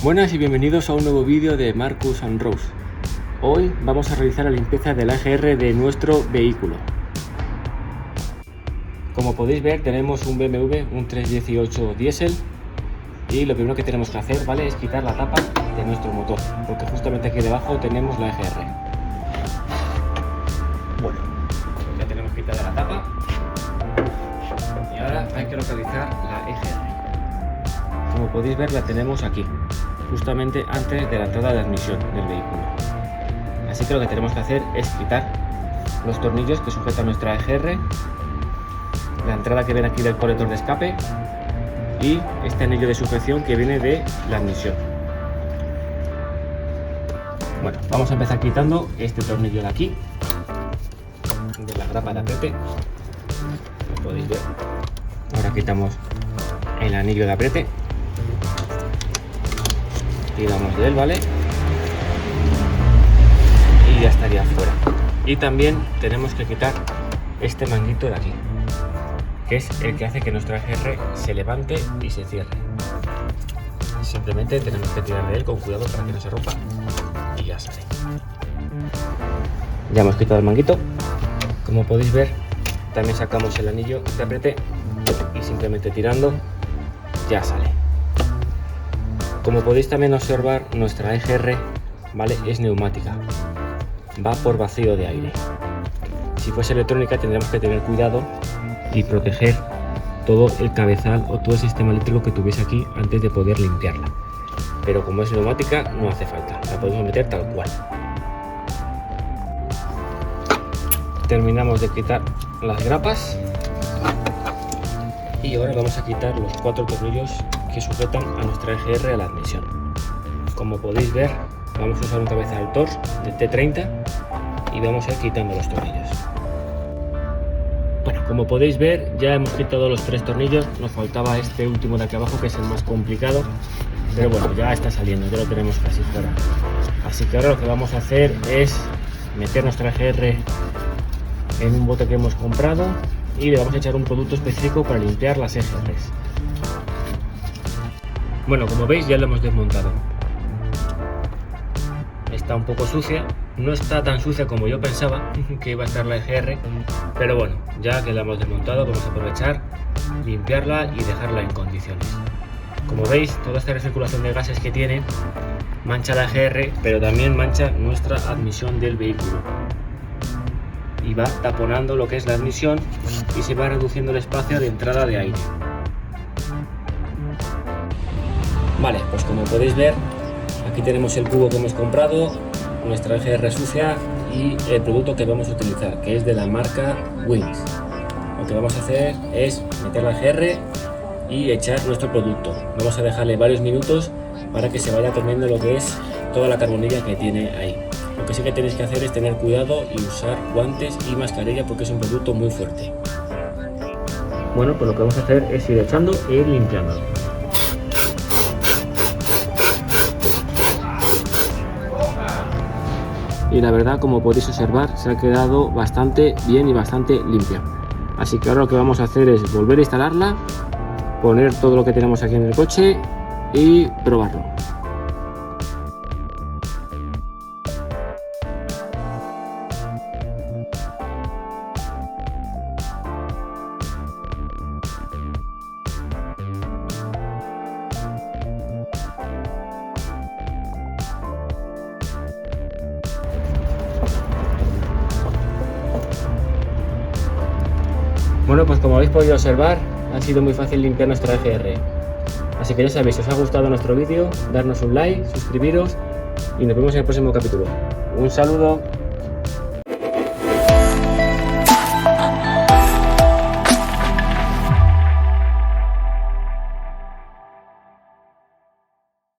Buenas y bienvenidos a un nuevo vídeo de Marcus and Rose. Hoy vamos a realizar la limpieza del AGR de nuestro vehículo. Como podéis ver, tenemos un BMW, un 318 diésel, y lo primero que tenemos que hacer, ¿vale?, es quitar la tapa de nuestro motor, porque justamente aquí debajo tenemos la AGR. Bueno, ya tenemos quitada la tapa y ahora hay que localizar la EGR. Como podéis ver, la tenemos aquí, justamente antes de la entrada de admisión del vehículo. Así que lo que tenemos que hacer es quitar los tornillos que sujetan nuestra EGR, la entrada que viene aquí del colector de escape y este anillo de sujeción que viene de la admisión. Bueno, vamos a empezar quitando este tornillo de aquí, de la grapa de apriete, como podéis ver. Ahora quitamos el anillo de apriete, tiramos de él, ¿vale? Y ya estaría fuera. Y también tenemos que quitar este manguito de aquí, que es el que hace que nuestra AGR se levante y se cierre. Simplemente tenemos que tirar de él con cuidado para que no se rompa y ya sale. Ya hemos quitado el manguito. Como podéis ver, también sacamos el anillo de apriete y simplemente tirando ya sale. Como podéis también observar, nuestra EGR, ¿vale?, es neumática, va por vacío de aire. Si fuese electrónica tendríamos que tener cuidado y proteger todo el cabezal o todo el sistema eléctrico que tuviese aquí antes de poder limpiarla, pero como es neumática no hace falta, la podemos meter tal cual. Terminamos de quitar las grapas y ahora vamos a quitar los 4 tornillos que sujetan a nuestra EGR a la admisión. Como podéis ver, vamos a usar un cabezal Torx de T30 y vamos a ir quitando los tornillos. Bueno, como podéis ver, ya hemos quitado los 3 tornillos, nos faltaba este último de aquí abajo, que es el más complicado, pero bueno, ya está saliendo, ya lo tenemos casi fuera. Así que ahora lo que vamos a hacer es meter nuestra EGR en un bote que hemos comprado y le vamos a echar un producto específico para limpiar las EGRs. Bueno, como veis, ya lo hemos desmontado. Está un poco sucia, no está tan sucia como yo pensaba que iba a estar la EGR, pero bueno, ya que la hemos desmontado vamos a aprovechar, limpiarla y dejarla en condiciones. Como veis, toda esta recirculación de gases que tiene mancha la EGR, pero también mancha nuestra admisión del vehículo y va taponando lo que es la admisión y se va reduciendo el espacio de entrada de aire. Vale, pues como podéis ver, aquí tenemos el cubo que hemos comprado, nuestra EGR sucia y el producto que vamos a utilizar, que es de la marca Wings. Lo que vamos a hacer es meter la EGR y echar nuestro producto. Vamos a dejarle varios minutos para que se vaya comiendo lo que es toda la carbonilla que tiene ahí. Lo que sí que tenéis que hacer es tener cuidado y usar guantes y mascarilla porque es un producto muy fuerte. Bueno, pues lo que vamos a hacer es ir echando e ir limpiando. Y la verdad, como podéis observar, se ha quedado bastante bien y bastante limpia. Así que ahora lo que vamos a hacer es volver a instalarla, poner todo lo que tenemos aquí en el coche y probarlo. Bueno, pues como habéis podido observar, ha sido muy fácil limpiar nuestra EGR. Así que ya sabéis, si os ha gustado nuestro vídeo, darnos un like, suscribiros y nos vemos en el próximo capítulo. Un saludo.